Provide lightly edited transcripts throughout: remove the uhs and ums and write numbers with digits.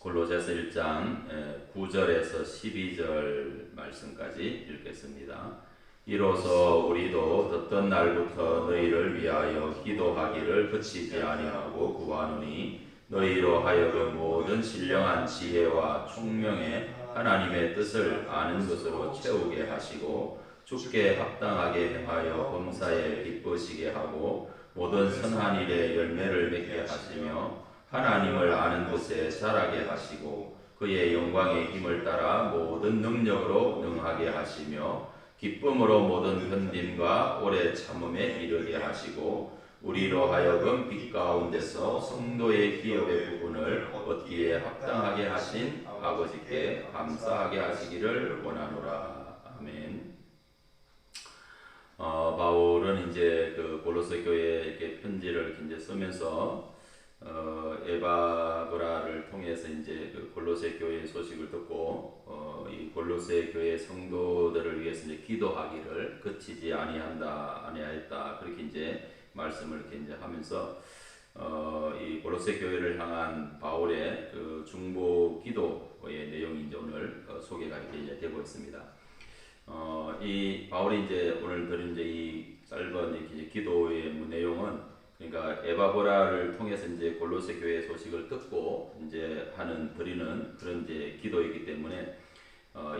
골로새서 1장 9절에서 12절 말씀까지 읽겠습니다. 이로써 우리도 듣던 날부터 너희를 위하여 기도하기를 그치지 아니하고 구하노니 너희로 하여금 모든 신령한 지혜와 총명에 하나님의 뜻을 아는 것으로 채우게 하시고 주께 합당하게 행하여 범사에 기쁘시게 하고 모든 선한 일에 열매를 맺게 하시며 하나님을 아는 것에 자라게 하시고 그의 영광의 힘을 따라 모든 능력으로 능하게 하시며 기쁨으로 모든 견딤과 오래 참음에 이르게 하시고 우리로 하여금 빛 가운데서 성도의 기업의 부분을 얻기에 합당하게 하신 아버지께 감사하게 하시기를 원하노라. 아멘. 바울은 이제 그 골로새 교회에 편지를 이제 쓰면서 에바브라를 통해서 이제 그 골로새 교회의 소식을 듣고 이 골로새 교회 성도들을 위해서 이제 기도하기를 그치지 아니하였다 그렇게 이제 말씀을 이렇게 이제 하면서 이 골로새 교회를 향한 바울의 그 중보 기도의 내용이 이제 오늘 소개가 이렇게 이제 되고 있습니다. 이 바울이 이제 오늘 드린 이제 이 짧은 이제 기도의 내용은 그러니까 에바브라를 통해서 이제 골로새 교회 소식을 듣고 이제 드리는 그런 이제 기도이기 때문에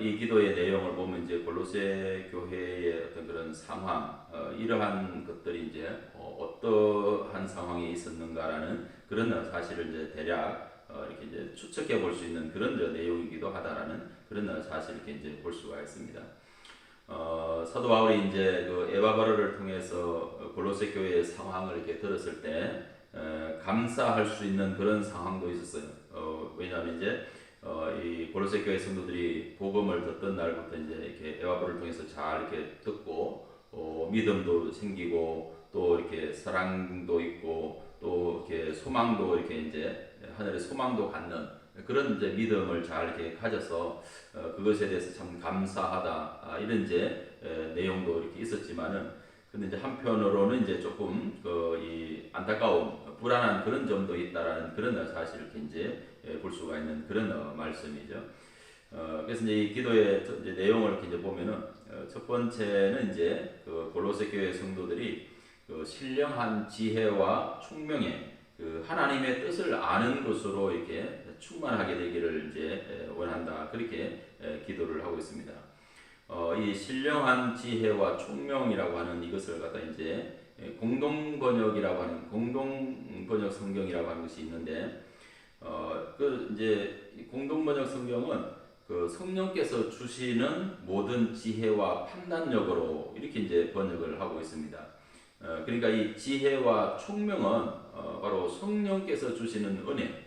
이 기도의 내용을 보면 이제 골로새 교회의 어떤 그런 상황 이러한 것들이 이제 어떠한 상황이 있었는가라는 그런 사실을 이제 대략 이렇게 이제 추측해 볼 수 있는 그런 내용이기도 하다라는 그런 사실을 이렇게 이제 볼 수가 있습니다. 사도 바울이 이제 그 에바브라를 통해서 골로새 교회의 상황을 이렇게 들었을 때 감사할 수 있는 그런 상황도 있었어요. 왜냐하면 이제 이 골로새 교회 성도들이 복음을 듣던 날부터 이제 이렇게 에바브라를 통해서 잘 이렇게 듣고 믿음도 생기고 또 이렇게 사랑도 있고 또 이렇게 소망도 이렇게 이제 하늘의 소망도 갖는 그런 이제 믿음을 잘 이렇게 가져서 그것에 대해서 참 감사하다 이런 이제 내용도 이렇게 있었지만은 근데 이제 한편으로는 이제 조금 이 안타까움 불안한 그런 점도 있다라는 그런 사실을 이렇게 이제 볼 수가 있는 그런 말씀이죠. 그래서 이제 이 기도의 이제 내용을 이렇게 이제 보면은 첫 번째는 이제 그 골로새 교회 성도들이 그 신령한 지혜와 총명에 그 하나님의 뜻을 아는 것으로 이렇게 충만하게 되기를 이제 원한다 그렇게 기도를 하고 있습니다. 이 신령한 지혜와 총명이라고 하는 이것을 갖다 이제 공동 번역 성경이라고 하는 것이 있는데 그 이제 공동 번역 성경은 그 성령께서 주시는 모든 지혜와 판단력으로 이렇게 이제 번역을 하고 있습니다. 그러니까 이 지혜와 총명은 바로 성령께서 주시는 은혜,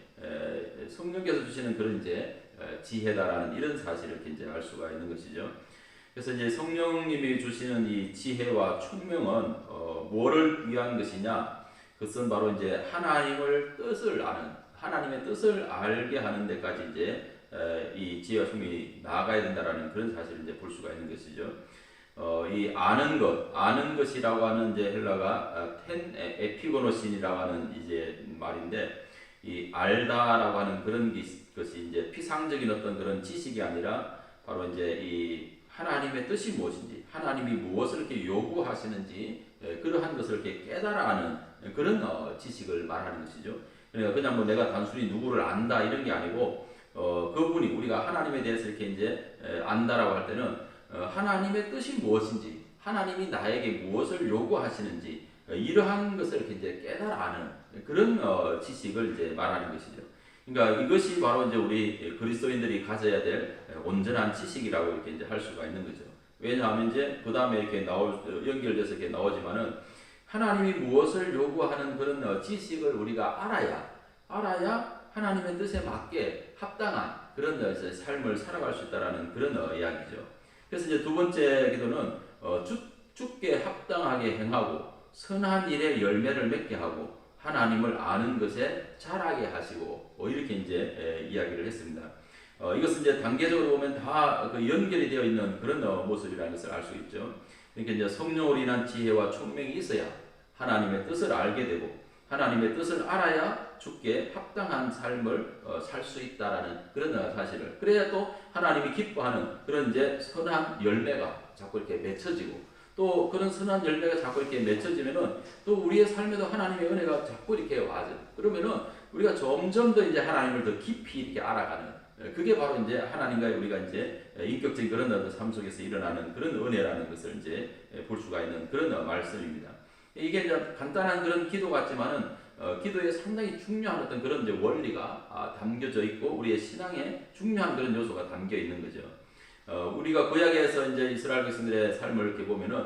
성령께서 주시는 그런 이제 지혜다라는 이런 사실을 이렇게 이제 알 수가 있는 것이죠. 그래서 이제 성령님이 주시는 이 지혜와 총명은 뭐를 위한 것이냐? 그것은 바로 이제 하나님의 뜻을 알게 하는 데까지 이제 이 지혜와 총명이 나아가야 된다라는 그런 사실을 이제 볼 수가 있는 것이죠. 이 아는 것이라고 하는 이제 헬라가 텐 에피고노신이라고 하는 이제 말인데 이 알다라고 하는 그런 것이 이제 피상적인 어떤 그런 지식이 아니라 바로 이제 이 하나님의 뜻이 무엇인지 하나님이 무엇을 이렇게 요구하시는지 그러한 것을 이렇게 깨달아하는 그런 지식을 말하는 것이죠. 그러니까 그냥 뭐 내가 단순히 누구를 안다 이런 게 아니고 그분이 우리가 하나님에 대해서 이렇게 이제 안다라고 할 때는 하나님의 뜻이 무엇인지, 하나님이 나에게 무엇을 요구하시는지 이러한 것을 이렇게 이제 깨달아 아는 그런 지식을 이제 말하는 것이죠. 그러니까 이것이 바로 이제 우리 그리스도인들이 가져야 될 온전한 지식이라고 이렇게 이제 할 수가 있는 거죠. 왜냐하면 이제 그 다음에 이렇게 연결돼서 이렇게 나오지만은 하나님이 무엇을 요구하는 그런 지식을 우리가 알아야 하나님의 뜻에 맞게 합당한 그런 삶을 살아갈 수 있다라는 그런 이야기죠. 그래서 이제 두 번째 기도는 주께 합당하게 행하고 선한 일에 열매를 맺게 하고 하나님을 아는 것에 자라게 하시고 이렇게 이제 이야기를 했습니다. 이것은 이제 단계적으로 보면 다 그 연결이 되어 있는 그런 모습이라는 것을 알 수 있죠. 그러니까 이제 성령으로 인한 지혜와 총명이 있어야 하나님의 뜻을 알게 되고 하나님의 뜻을 알아야 주께 합당한 삶을 살 수 있다라는 그런 사실을, 그래야 또 하나님이 기뻐하는 그런 이제 선한 열매가 자꾸 이렇게 맺혀지고, 또 그런 선한 열매가 자꾸 이렇게 맺혀지면은 또 우리의 삶에도 하나님의 은혜가 자꾸 이렇게 와죠. 그러면은 우리가 점점 더 이제 하나님을 더 깊이 이렇게 알아가는, 그게 바로 이제 하나님과의 우리가 이제 인격적인 그런 삶 속에서 일어나는 그런 은혜라는 것을 이제 볼 수가 있는 그런 말씀입니다. 이게 이제 간단한 그런 기도 같지만은 기도에 상당히 중요한 어떤 그런 이제 원리가 담겨져 있고, 우리의 신앙에 중요한 그런 요소가 담겨 있는 거죠. 우리가 구약에서 이제 이스라엘 백성들의 삶을 이렇게 보면은,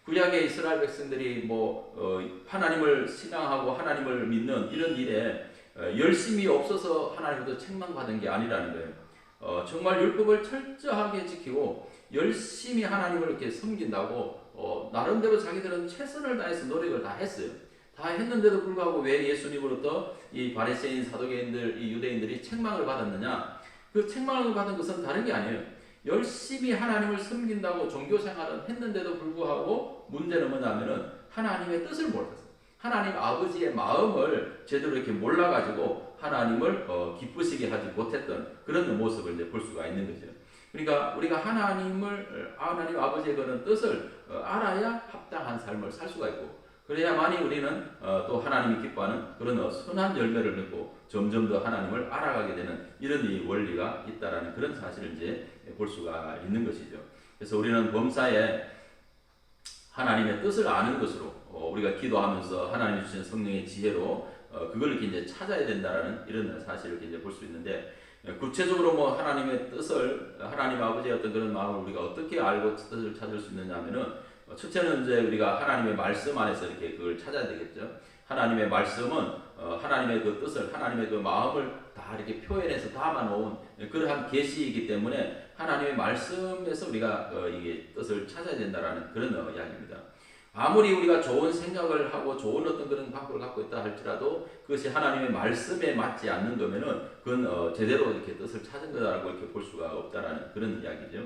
구약의 이스라엘 백성들이 하나님을 신앙하고 하나님을 믿는 이런 일에 열심이 없어서 하나님부터 책망받은 게 아니라는 거예요. 정말 율법을 철저하게 지키고 열심히 하나님을 이렇게 섬긴다고 나름대로 자기들은 최선을 다해서 노력을 다 했어요. 다 했는데도 불구하고 왜 예수님으로부터 이 바리새인 사두개인들, 이 유대인들이 책망을 받았느냐? 그 책망을 받은 것은 다른 게 아니에요. 열심히 하나님을 섬긴다고 종교생활은 했는데도 불구하고 문제는 뭐냐면은 하나님의 뜻을 몰랐어요. 하나님 아버지의 마음을 제대로 이렇게 몰라가지고 하나님을 기쁘시게 하지 못했던 그런 모습을 이제 볼 수가 있는 거죠. 그러니까 우리가 하나님 아버지의 그런 뜻을 알아야 합당한 삶을 살 수가 있고, 그래야만이 우리는 또 하나님이 기뻐하는 그런 선한 열매를 맺고 점점 더 하나님을 알아가게 되는 이런 이 원리가 있다라는 그런 사실을 이제 볼 수가 있는 것이죠. 그래서 우리는 범사에 하나님의 뜻을 아는 것으로 우리가 기도하면서 하나님이 주신 성령의 지혜로 그걸 이렇게 이제 찾아야 된다라는 이런 사실을 이제 볼 수 있는데, 구체적으로 하나님의 뜻을, 하나님 아버지의 어떤 그런 마음을 우리가 어떻게 알고 뜻을 찾을 수 있느냐면은, 첫째는 이제 우리가 하나님의 말씀 안에서 이렇게 그걸 찾아야 되겠죠. 하나님의 말씀은 하나님의 그 뜻을, 하나님의 그 마음을 다 이렇게 표현해서 담아놓은 그러한 계시이기 때문에 하나님의 말씀에서 우리가 이게 뜻을 찾아야 된다라는 그런 이야기입니다. 아무리 우리가 좋은 생각을 하고 좋은 어떤 그런 방법을 갖고 있다 할지라도 그것이 하나님의 말씀에 맞지 않는 거면은 그건 제대로 이렇게 뜻을 찾은 거다라고 이렇게 볼 수가 없다라는 그런 이야기죠.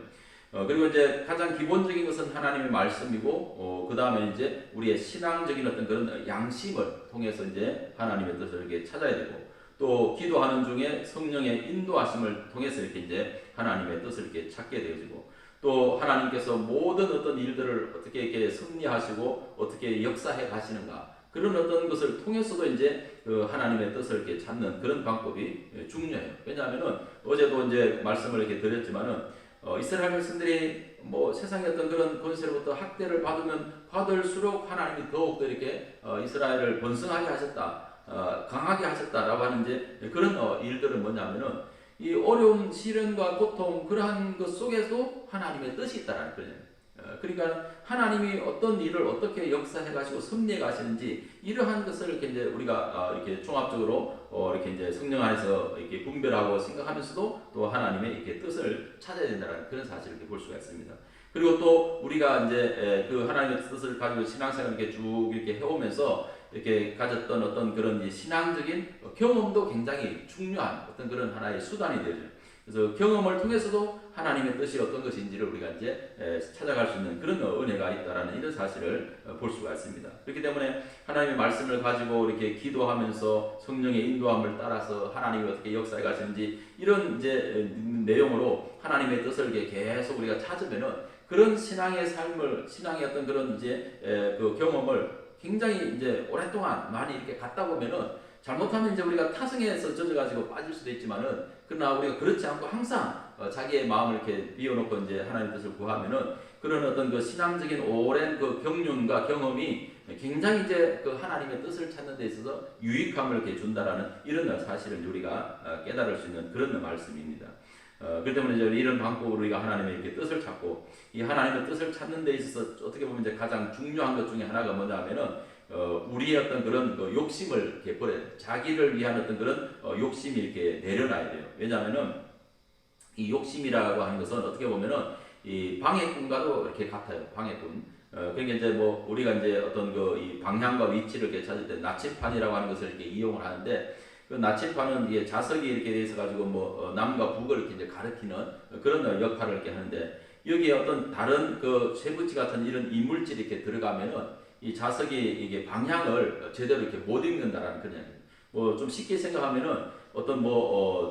그리고 이제 가장 기본적인 것은 하나님의 말씀이고, 그 다음에 이제 우리의 신앙적인 어떤 그런 양심을 통해서 이제 하나님의 뜻을 이렇게 찾아야 되고, 또 기도하는 중에 성령의 인도하심을 통해서 이렇게 이제 하나님의 뜻을 이렇게 찾게 되어지고, 또 하나님께서 모든 어떤 일들을 어떻게 이렇게 섭리하시고 어떻게 역사해 가시는가, 그런 어떤 것을 통해서도 이제 그 하나님의 뜻을 이렇게 찾는 그런 방법이 중요해요. 왜냐하면은 어제도 이제 말씀을 이렇게 드렸지만은 이스라엘 백성들이 세상의 어떤 그런 권세로부터 학대를 받으면 받을수록 하나님이 더욱더 이렇게 이스라엘을 번성하게 하셨다, 강하게 하셨다라고 하는 이제 그런 일들은 뭐냐면은 이 어려운 시련과 고통, 그러한 것 속에도 하나님의 뜻이 있다라는 거예요. 그러니까 하나님이 어떤 일을 어떻게 역사해 가시고 섭리해 가시는지, 이러한 것을 이렇게 이제 우리가 이렇게 종합적으로 이렇게 이제 성령 안에서 이렇게 분별하고 생각하면서도 또 하나님의 이렇게 뜻을 찾아야 된다는 그런 사실을 이렇게 볼 수가 있습니다. 그리고 또 우리가 이제 그 하나님의 뜻을 가지고 신앙생활을 이렇게 쭉 이렇게 해오면서 이렇게 가졌던 어떤 그런 신앙적인 경험도 굉장히 중요한 어떤 그런 하나의 수단이 되죠. 그래서 경험을 통해서도 하나님의 뜻이 어떤 것인지를 우리가 이제 찾아갈 수 있는 그런 은혜가 있다라는 이런 사실을 볼 수가 있습니다. 그렇기 때문에 하나님의 말씀을 가지고 이렇게 기도하면서 성령의 인도함을 따라서 하나님이 어떻게 역사해 가시는지, 이런 이제 내용으로 하나님의 뜻을 계속 우리가 찾으면은 그런 신앙의 삶을, 신앙의 어떤 그런 이제 그 경험을 굉장히 이제 오랫동안 많이 이렇게 갖다 보면은, 잘못하면 이제 우리가 타성에서 젖어가지고 빠질 수도 있지만은, 그러나 우리가 그렇지 않고 항상 자기의 마음을 이렇게 비워놓고 이제 하나님의 뜻을 구하면은 그런 어떤 그 신앙적인 오랜 그 경륜과 경험이 굉장히 이제 그 하나님의 뜻을 찾는 데 있어서 유익함을 이렇게 준다라는 이런 사실을 우리가 깨달을 수 있는 그런 말씀입니다. 그렇기 때문에 이제 이런 방법으로 우리가 하나님의 이렇게 뜻을 찾고, 이 하나님의 뜻을 찾는 데 있어서 어떻게 보면 이제 가장 중요한 것 중에 하나가 뭐냐면은 우리의 어떤 그런 그 욕심을 이렇게 버려야 돼요. 자기를 위한 어떤 그런 욕심이 이렇게 내려놔야 돼요. 왜냐하면은 이 욕심이라고 하는 것은 어떻게 보면은 이 방해꾼과도 이렇게 같아요. 방해꾼. 그러니까 이제 우리가 이제 어떤 그 이 방향과 위치를 이렇게 찾을 때 나침판이라고 하는 것을 이렇게 이용을 하는데, 그 나침판은 이게 자석이 이렇게 돼 있어 가지고 남과 북을 이렇게 이제 가리키는 그런 역할을 이렇게 하는데, 여기에 어떤 다른 그 쇠붙이 같은 이런 이물질이 이렇게 들어가면은 이 자석이 이게 방향을 제대로 이렇게 못 읽는다라는 그런 이야기예요. 뭐 좀 쉽게 생각하면은 어떤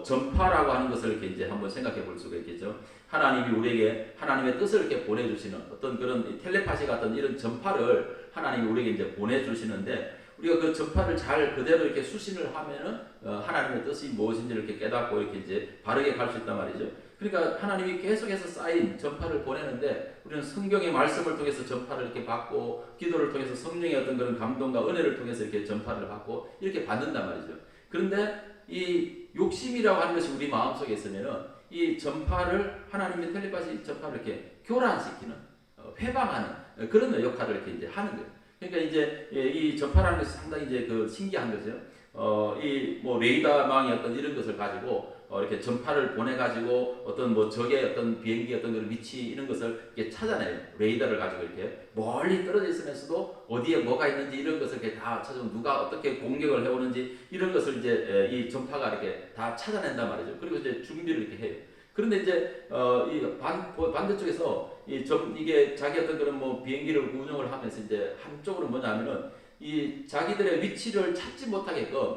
전파라고 하는 것을 이렇게 이제 한번 생각해 볼 수가 있겠죠. 하나님이 우리에게 하나님의 뜻을 이렇게 보내주시는 어떤 그런 텔레파시 같은 이런 전파를 하나님이 우리에게 이제 보내주시는데, 우리가 그 전파를 잘 그대로 이렇게 수신을 하면은 하나님의 뜻이 무엇인지 이렇게 깨닫고 이렇게 이제 바르게 갈 수 있단 말이죠. 그러니까 하나님이 계속해서 쌓인 전파를 보내는데, 우리는 성경의 말씀을 통해서 전파를 이렇게 받고, 기도를 통해서 성령의 어떤 그런 감동과 은혜를 통해서 이렇게 전파를 받고 이렇게 받는단 말이죠. 그런데 이 욕심이라고 하는 것이 우리 마음속에 있으면은 이 전파를, 하나님의 텔레파시 전파를 이렇게 교란시키는, 회방하는 그런 역할을 이렇게 이제 하는 거예요. 그러니까 이제 이 전파라는 것이 상당히 이제 그 신기한 거죠. 이 뭐 레이더망이 어떤 이런 것을 가지고 이렇게 전파를 보내가지고 어떤 뭐 적의 어떤 비행기 어떤 그런 위치 이런 것을 이렇게 찾아내요. 레이더를 가지고 이렇게 멀리 떨어져 있으면서도 어디에 뭐가 있는지 이런 것을 이렇게 다 찾아서 누가 어떻게 공격을 해오는지 이런 것을 이제 이 전파가 이렇게 다 찾아낸단 말이죠. 그리고 이제 준비를 이렇게 해요. 그런데 이제 이 반대쪽에서 이게 자기 어떤 그런 뭐 비행기를 운영을 하면서 이제 한쪽으로 뭐냐면은 이 자기들의 위치를 찾지 못하게끔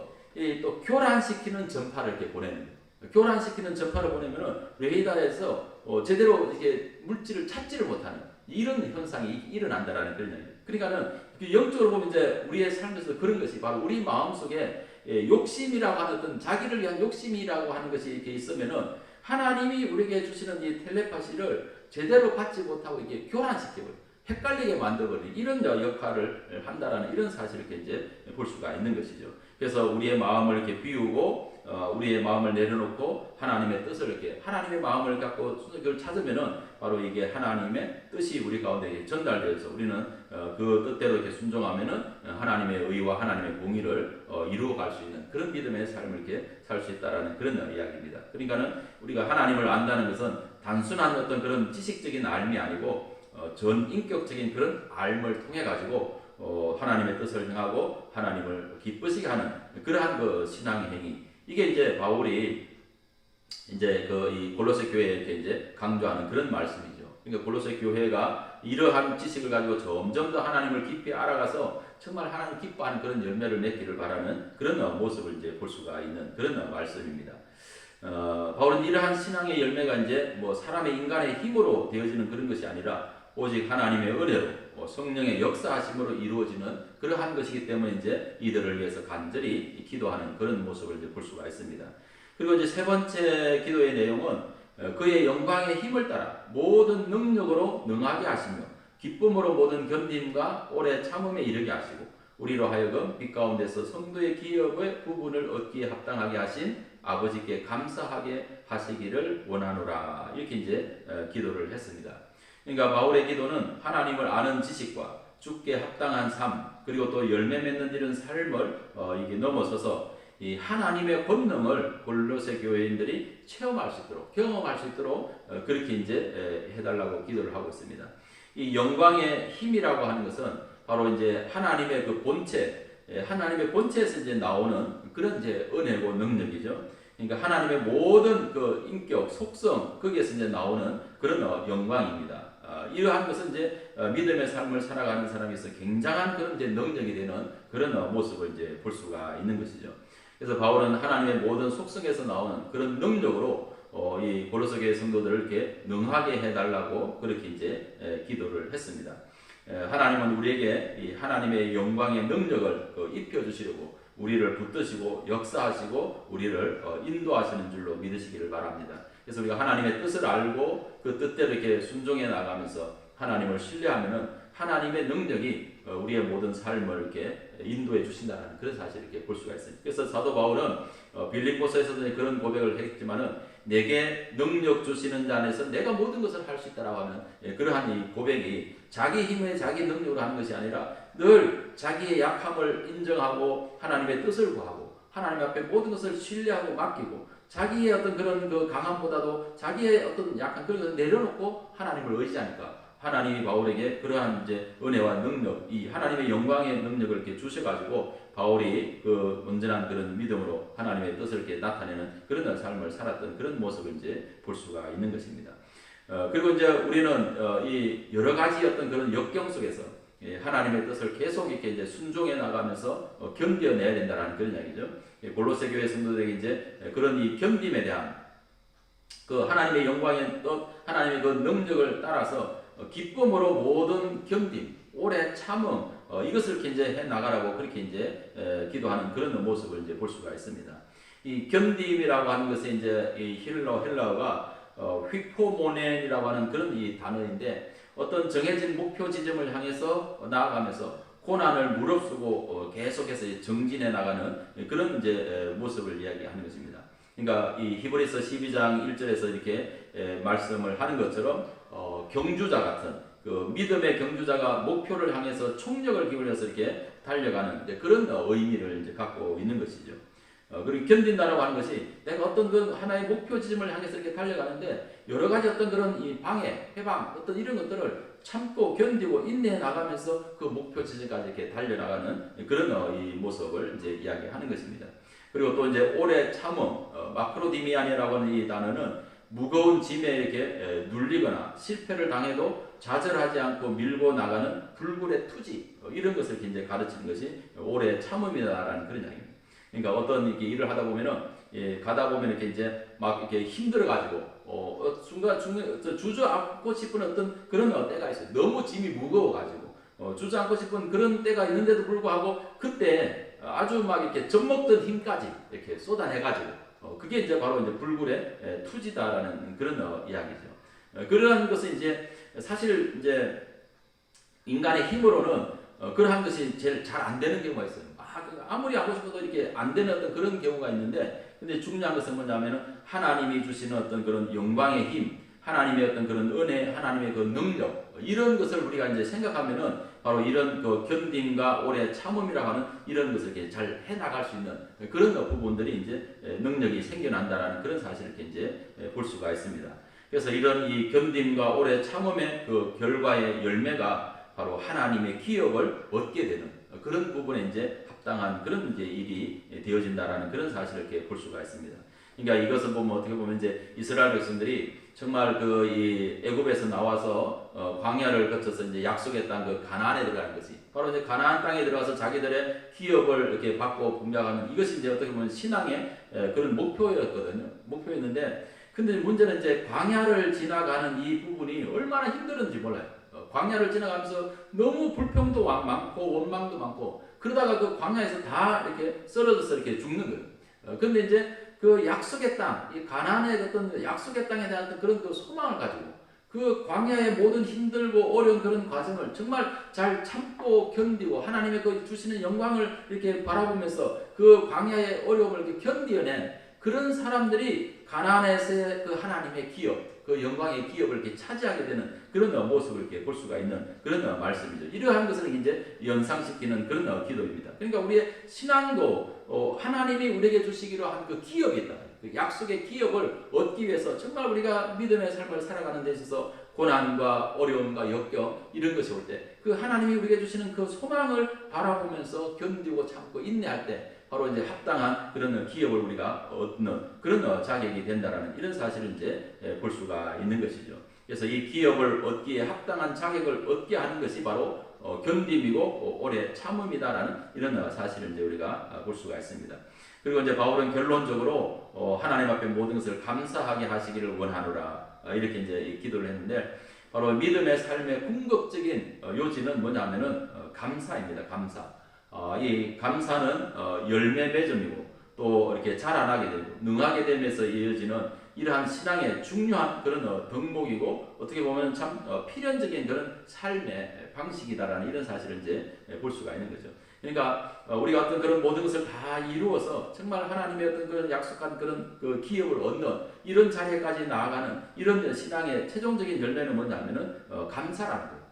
또 교란시키는 전파를 이렇게 보내는 거예요. 교란시키는 전파를 보내면은 레이더에서 제대로 이게 물질을 찾지를 못하는 이런 현상이 일어난다라는 그런 얘기예요. 그러니까는 영적으로 보면 이제 우리의 삶에서 그런 것이 바로 우리 마음 속에 욕심이라고 하는 어떤 자기를 위한 욕심이라고 하는 것이 이렇게 있으면은 하나님이 우리에게 주시는 이 텔레파시를 제대로 받지 못하고 이게 교란시켜버려요. 헷갈리게 만들어버리는 이런 역할을 한다라는 이런 사실을 이렇게 이제 볼 수가 있는 것이죠. 그래서 우리의 마음을 이렇게 비우고 우리의 마음을 내려놓고 하나님의 뜻을 이렇게 하나님의 마음을 갖고 그걸 찾으면은 바로 이게 하나님의 뜻이 우리 가운데 전달되어서 우리는 그 뜻대로 이렇게 순종하면은 하나님의 의와 하나님의 공의를 이루어갈 수 있는 그런 믿음의 삶을 이렇게 살 수 있다라는 그런 이야기입니다. 그러니까는 우리가 하나님을 안다는 것은 단순한 어떤 그런 지식적인 알미 아니고 전 인격적인 그런 알을 통해 가지고 하나님의 뜻을 행하고 하나님을 기쁘시게 하는 그러한 그 신앙의 행위. 이게 이제 바울이 이제 이 골로새 교회에 이제 강조하는 그런 말씀이죠. 그러니까 골로새 교회가 이러한 지식을 가지고 점점 더 하나님을 깊이 알아가서 정말 하나님 기뻐하는 그런 열매를 맺기를 바라는 그런 모습을 이제 볼 수가 있는 그런 말씀입니다. 바울은 이러한 신앙의 열매가 이제 뭐 사람의 인간의 힘으로 되어지는 그런 것이 아니라 오직 하나님의 은혜로 성령의 역사하심으로 이루어지는 그러한 것이기 때문에 이제 이들을 위해서 간절히 기도하는 그런 모습을 이제 볼 수가 있습니다. 그리고 이제 세 번째 기도의 내용은 그의 영광의 힘을 따라 모든 능력으로 능하게 하시며 기쁨으로 모든 견딤과 오래 참음에 이르게 하시고 우리로 하여금 빛 가운데서 성도의 기업의 부분을 얻기에 합당하게 하신 아버지께 감사하게 하시기를 원하노라. 이렇게 이제 기도를 했습니다. 그러니까 바울의 기도는 하나님을 아는 지식과 주께 합당한 삶 그리고 또 열매 맺는 이런 삶을 이게 넘어서서 이 하나님의 권능을 골로새 교회인들이 체험할 수 있도록 경험할 수 있도록 그렇게 이제 해달라고 기도를 하고 있습니다. 이 영광의 힘이라고 하는 것은 바로 이제 하나님의 그 본체, 하나님의 본체에서 이제 나오는 그런 이제 은혜고 능력이죠. 그러니까 하나님의 모든 그 인격, 속성 거기에서 이제 나오는 그런 영광입니다. 이러한 것은 이제 믿음의 삶을 살아가는 사람에서 굉장한 그런 이제 능력이 되는 그런 모습을 이제 볼 수가 있는 것이죠. 그래서 바울은 하나님의 모든 속성에서 나오는 그런 능력으로 이 골로새 교회 성도들을 이렇게 능하게 해달라고 그렇게 이제 기도를 했습니다. 하나님은 우리에게 이 하나님의 영광의 능력을 입혀주시려고 우리를 붙드시고 역사하시고 우리를 인도하시는 줄로 믿으시기를 바랍니다. 그래서 우리가 하나님의 뜻을 알고 그 뜻대로 이렇게 순종해 나가면서 하나님을 신뢰하면은 하나님의 능력이 우리의 모든 삶을 이렇게 인도해 주신다는 그런 사실을 이렇게 볼 수가 있습니다. 그래서 사도 바울은 빌립보서에서도 그런 고백을 했지만은 내게 능력 주시는 자 안에서 내가 모든 것을 할 수 있다라고 하는 그러한 이 고백이 자기 힘에 자기 능력으로 하는 것이 아니라 늘 자기의 약함을 인정하고 하나님의 뜻을 구하고 하나님 앞에 모든 것을 신뢰하고 맡기고 자기의 어떤 그런 그 강함보다도 자기의 어떤 약한 그런 것을 내려놓고 하나님을 의지하니까 하나님이 바울에게 그러한 이제 은혜와 능력, 이 하나님의 영광의 능력을 이렇게 주셔가지고 바울이 그 온전한 그런 믿음으로 하나님의 뜻을 이렇게 나타내는 그런 삶을 살았던 그런 모습을 이제 볼 수가 있는 것입니다. 그리고 이제 우리는 이 여러 가지 어떤 그런 역경 속에서 하나님의 뜻을 계속 이렇게 이제 순종해 나가면서 견뎌내야 된다는 그런 이야기죠. 골로새 교회 성도들에게 이제 그런 이 견딤에 대한 그 하나님의 영광의 또 하나님의 그 능력을 따라서 기쁨으로 모든 견딤, 오래 참음 이것을 이렇게 이제 해 나가라고 그렇게 이제 기도하는 그런 모습을 이제 볼 수가 있습니다. 이 견딤이라고 하는 것이 이제 이 헬라어가 휘포모넨이라고 하는 그런 이 단어인데 어떤 정해진 목표 지점을 향해서 나아가면서 고난을 무릅쓰고 계속해서 정진해 나가는 그런 이제 모습을 이야기하는 것입니다. 그러니까 이 히브리서 12장 1절에서 이렇게 말씀을 하는 것처럼 경주자 같은 그 믿음의 경주자가 목표를 향해서 총력을 기울여서 이렇게 달려가는 그런 의미를 이제 갖고 있는 것이죠. 그리고 견딘다라고 하는 것이 내가 어떤 그 하나의 목표 지점을 향해서 이렇게 달려가는데 여러 가지 어떤 그런 이 방해, 해방, 어떤 이런 것들을 참고 견디고 인내해 나가면서 그 목표 지점까지 이렇게 달려나가는 그런 이 모습을 이제 이야기하는 것입니다. 그리고 또 이제 오래 참음, 마크로디미안이라고 하는 이 단어는 무거운 짐에 이렇게 눌리거나 실패를 당해도 좌절하지 않고 밀고 나가는 불굴의 투지 이런 것을 이제 가르치는 것이 오래 참음이다라는 그런 이야기입니다. 그러니까 어떤 이렇게 일을 하다 보면은 가다 보면 이렇게 이제 막 이렇게 힘들어 가지고 순간 주저앉고 싶은 어떤 그런 때가 있어요. 너무 짐이 무거워 가지고 주저앉고 싶은 그런 때가 있는데도 불구하고 그때 아주 막 이렇게 젖먹던 힘까지 이렇게 쏟아내 가지고 그게 이제 바로 이제 불굴의 투지다라는 그런 이야기죠. 그러한 것은 이제 사실 이제 인간의 힘으로는 그러한 것이 제일 잘 안 되는 경우가 있어요. 아무리 하고 싶어도 이렇게 안 되는 어떤 그런 경우가 있는데, 근데 중요한 것은 뭐냐면은 하나님이 주시는 어떤 그런 영광의 힘, 하나님의 어떤 그런 은혜, 하나님의 그 능력, 이런 것을 우리가 이제 생각하면은 바로 이런 그 견딤과 오래 참음이라고 하는 이런 것을 이렇게 잘 해나갈 수 있는 그런 부분들이 이제 능력이 생겨난다라는 그런 사실을 이렇게 이제 볼 수가 있습니다. 그래서 이런 이 견딤과 오래 참음의 그 결과의 열매가 바로 하나님의 기업을 얻게 되는 그런 부분에 이제 합당한 그런 이제 일이 되어진다라는 그런 사실을 이렇게 볼 수가 있습니다. 그러니까 이것을 보면 어떻게 보면 이제 이스라엘 백성들이 정말 그 이 애굽에서 나와서 광야를 거쳐서 이제 약속의 땅 그 가나안에 들어가는 것이 바로 이제 가나안 땅에 들어가서 자기들의 기업을 이렇게 받고 공략하는 이것이 이제 어떻게 보면 신앙의 그런 목표였거든요. 목표였는데 근데 문제는 이제 광야를 지나가는 이 부분이 얼마나 힘들었는지 몰라요. 광야를 지나가면서 너무 불평도 많고 원망도 많고 그러다가 그 광야에서 다 이렇게 쓰러져서 이렇게 죽는 거예요. 근데 이제 그 약속의 땅, 이 가나안의 어떤 약속의 땅에 대한 어떤 그런 그 소망을 가지고 그 광야의 모든 힘들고 어려운 그런 과정을 정말 잘 참고 견디고 하나님의 그 주시는 영광을 이렇게 바라보면서 그 광야의 어려움을 이렇게 견디어낸 그런 사람들이 가나안에서의 그 하나님의 기업, 그 영광의 기업을 이렇게 차지하게 되는 그런 모습을 이렇게 볼 수가 있는 그런 말씀이죠. 이러한 것을 이제 연상시키는 그런 기도입니다. 그러니까 우리의 신앙도 하나님이 우리에게 주시기로 한 그 기업이 있다. 그 약속의 기업을 얻기 위해서 정말 우리가 믿음의 삶을 살아가는 데 있어서 고난과 어려움과 역경 이런 것이 올 때 그 하나님이 우리에게 주시는 그 소망을 바라보면서 견디고 참고 인내할 때 바로 이제 합당한 그런 기업을 우리가 얻는 그런 자격이 된다라는 이런 사실을 이제 볼 수가 있는 것이죠. 그래서 이 기업을 얻기에 합당한 자격을 얻게 하는 것이 바로 견딤이고 오래 참음이다라는 이런 사실을 이제 우리가 볼 수가 있습니다. 그리고 이제 바울은 결론적으로 하나님 앞에 모든 것을 감사하게 하시기를 원하노라 이렇게 이제 기도를 했는데 바로 믿음의 삶의 궁극적인 요지는 뭐냐면은 감사입니다. 감사. 이 감사는 열매 맺음이고 또 이렇게 자라나게 되고 능하게 되면서 이어지는 이러한 신앙의 중요한 그런 덕목이고 어떻게 보면 참 필연적인 그런 삶의 방식이다라는 이런 사실을 이제 볼 수가 있는 거죠. 그러니까 우리가 어떤 그런 모든 것을 다 이루어서 정말 하나님의 어떤 그런 약속한 그런 그 기업을 얻는 이런 자리까지 나아가는 이런 신앙의 최종적인 열매는 뭐냐면은 감사라는 거예요.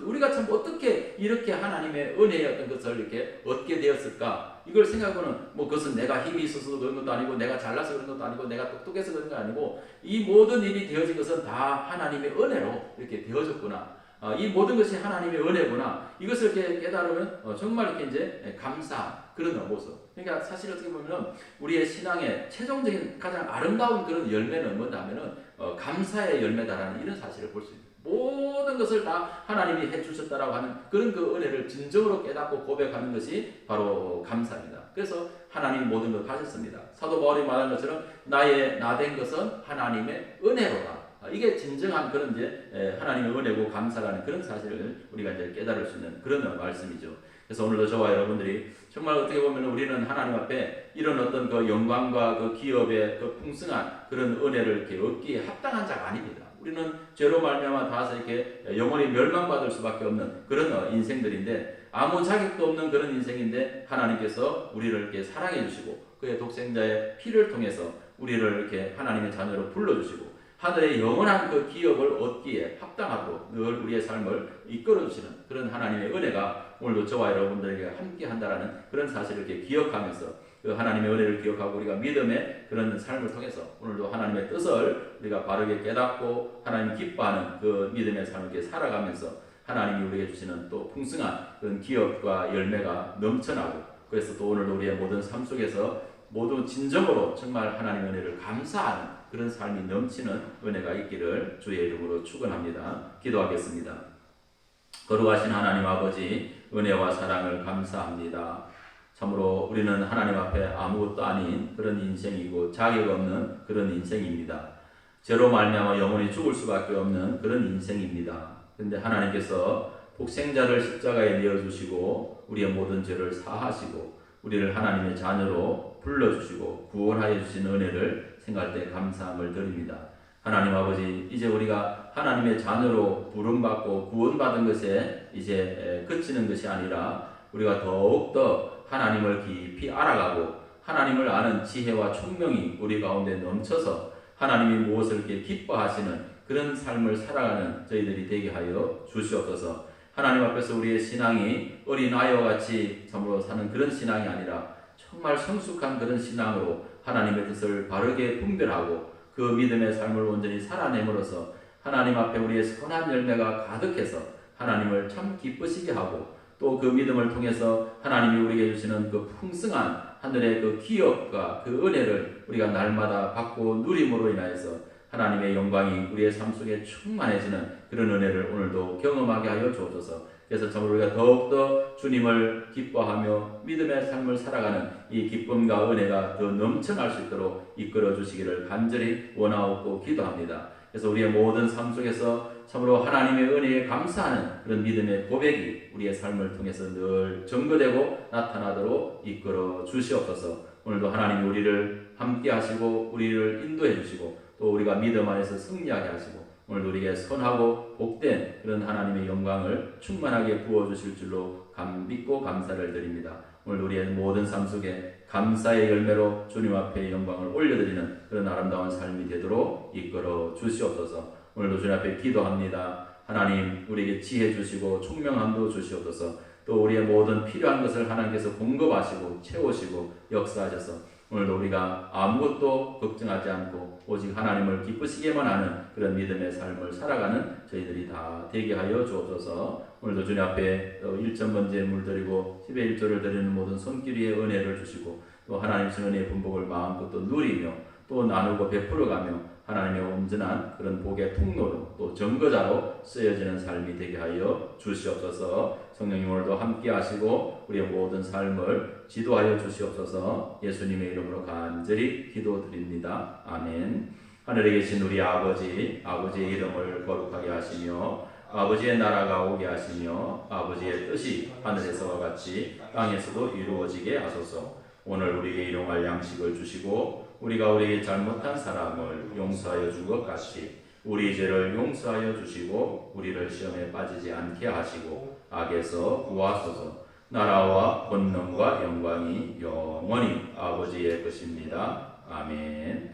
우리가 참 어떻게 이렇게 하나님의 은혜의 어떤 것을 이렇게 얻게 되었을까? 이걸 생각하고는 뭐 그것은 내가 힘이 있어서 그런 것도 아니고 내가 잘나서 그런 것도 아니고 내가 똑똑해서 그런 거 아니고 이 모든 일이 되어진 것은 다 하나님의 은혜로 이렇게 되어졌구나. 이 모든 것이 하나님의 은혜구나. 이것을 이렇게 깨달으면 정말 이렇게 이제 감사 그런 모습. 그러니까 사실 어떻게 보면은 우리의 신앙의 최종적인 가장 아름다운 그런 열매는 뭐냐면은 감사의 열매다라는 이런 사실을 볼 수 있습니다. 모든 것을 다 하나님이 해주셨다라고 하는 그런 그 은혜를 진정으로 깨닫고 고백하는 것이 바로 감사입니다. 그래서 하나님 모든 걸 가졌습니다. 사도 바울이 말한 것처럼 나 된 것은 하나님의 은혜로다. 이게 진정한 그런 이제 하나님의 은혜고 감사라는 그런 사실을 우리가 이제 깨달을 수 있는 그런 말씀이죠. 그래서 오늘도 저와 여러분들이 정말 어떻게 보면 우리는 하나님 앞에 이런 어떤 그 영광과 그 기업의 그 풍성한 그런 은혜를 이렇게 얻기에 합당한 자가 아닙니다. 우리는 죄로 말미암아 닿아서 이렇게 영원히 멸망받을 수밖에 없는 그런 인생들인데 아무 자격도 없는 그런 인생인데 하나님께서 우리를 이렇게 사랑해 주시고 그의 독생자의 피를 통해서 우리를 이렇게 하나님의 자녀로 불러주시고 하늘의 영원한 그 기업을 얻기에 합당하도록 늘 우리의 삶을 이끌어 주시는 그런 하나님의 은혜가 오늘도 저와 여러분들에게 함께 한다라는 그런 사실을 이렇게 기억하면서 그 하나님의 은혜를 기억하고 우리가 믿음의 그런 삶을 통해서 오늘도 하나님의 뜻을 우리가 바르게 깨닫고 하나님 기뻐하는 그 믿음의 삶을 이렇게 살아가면서 하나님이 우리에게 주시는 또 풍성한 그런 기업과 열매가 넘쳐나고 그래서 또 오늘도 우리의 모든 삶 속에서 모두 진정으로 정말 하나님의 은혜를 감사하는 그런 삶이 넘치는 은혜가 있기를 주의 이름으로 축원합니다. 기도하겠습니다. 거룩하신 하나님 아버지 은혜와 사랑을 감사합니다. 참으로 우리는 하나님 앞에 아무것도 아닌 그런 인생이고 자격 없는 그런 인생입니다. 죄로 말미암아 영원히 죽을 수밖에 없는 그런 인생입니다. 그런데 하나님께서 독생자를 십자가에 내어주시고 우리의 모든 죄를 사하시고 우리를 하나님의 자녀로 불러주시고 구원하여 주신 은혜를 생각할 때 감사함을 드립니다. 하나님 아버지 이제 우리가 하나님의 자녀로 부름받고 구원받은 것에 이제 그치는 것이 아니라 우리가 더욱더 하나님을 깊이 알아가고 하나님을 아는 지혜와 총명이 우리 가운데 넘쳐서 하나님이 무엇을 이렇게 기뻐하시는 그런 삶을 살아가는 저희들이 되게 하여 주시옵소서. 하나님 앞에서 우리의 신앙이 어린아이와 같이 참으로 사는 그런 신앙이 아니라 정말 성숙한 그런 신앙으로 하나님의 뜻을 바르게 분별하고 그 믿음의 삶을 온전히 살아내므로써 하나님 앞에 우리의 선한 열매가 가득해서 하나님을 참 기쁘시게 하고 또 그 믿음을 통해서 하나님이 우리에게 주시는 그 풍성한 하늘의 그 기업과 그 은혜를 우리가 날마다 받고 누림으로 인하여서 하나님의 영광이 우리의 삶 속에 충만해지는 그런 은혜를 오늘도 경험하게 하여 주옵소서. 그래서 참으로 우리가 더욱더 주님을 기뻐하며 믿음의 삶을 살아가는 이 기쁨과 은혜가 더 넘쳐날 수 있도록 이끌어 주시기를 간절히 원하옵고 기도합니다. 그래서 우리의 모든 삶 속에서 참으로 하나님의 은혜에 감사하는 그런 믿음의 고백이 우리의 삶을 통해서 늘 증거되고 나타나도록 이끌어 주시옵소서. 오늘도 하나님이 우리를 함께 하시고 우리를 인도해 주시고 또 우리가 믿음 안에서 승리하게 하시고 오늘도 우리에게 선하고 복된 그런 하나님의 영광을 충만하게 부어주실 줄로 믿고 감사를 드립니다. 오늘도 우리의 모든 삶 속에 감사의 열매로 주님 앞에 영광을 올려드리는 그런 아름다운 삶이 되도록 이끌어 주시옵소서. 오늘도 주님 앞에 기도합니다. 하나님 우리에게 지혜 주시고 총명함도 주시옵소서. 또 우리의 모든 필요한 것을 하나님께서 공급하시고 채우시고 역사하셔서 오늘도 우리가 아무것도 걱정하지 않고 오직 하나님을 기쁘시게만 하는 그런 믿음의 삶을 살아가는 저희들이 다 되게 하여 주옵소서. 오늘도 주님 앞에 1.번째 물드리고 10의 1조를 드리는 모든 손길 위에 은혜를 주시고 또 하나님 은혜의 분복을 마음껏 또 누리며 또 나누고 베풀어가며 하나님의 온전한 그런 복의 통로로 또 증거자로 쓰여지는 삶이 되게 하여 주시옵소서. 성령님 오늘도 함께 하시고 우리의 모든 삶을 지도하여 주시옵소서. 예수님의 이름으로 간절히 기도드립니다. 아멘. 하늘에 계신 우리 아버지, 아버지의 이름을 거룩하게 하시며 아버지의 나라가 오게 하시며 아버지의 뜻이 하늘에서와 같이 땅에서도 이루어지게 하소서. 오늘 우리에게 일용할 양식을 주시고 우리가 우리에게 잘못한 사람을 용서하여 준 것 같이 우리 죄를 용서하여 주시고 우리를 시험에 빠지지 않게 하시고 악에서 구하소서. 나라와 권능과 영광이 영원히 아버지의 것입니다. 아멘.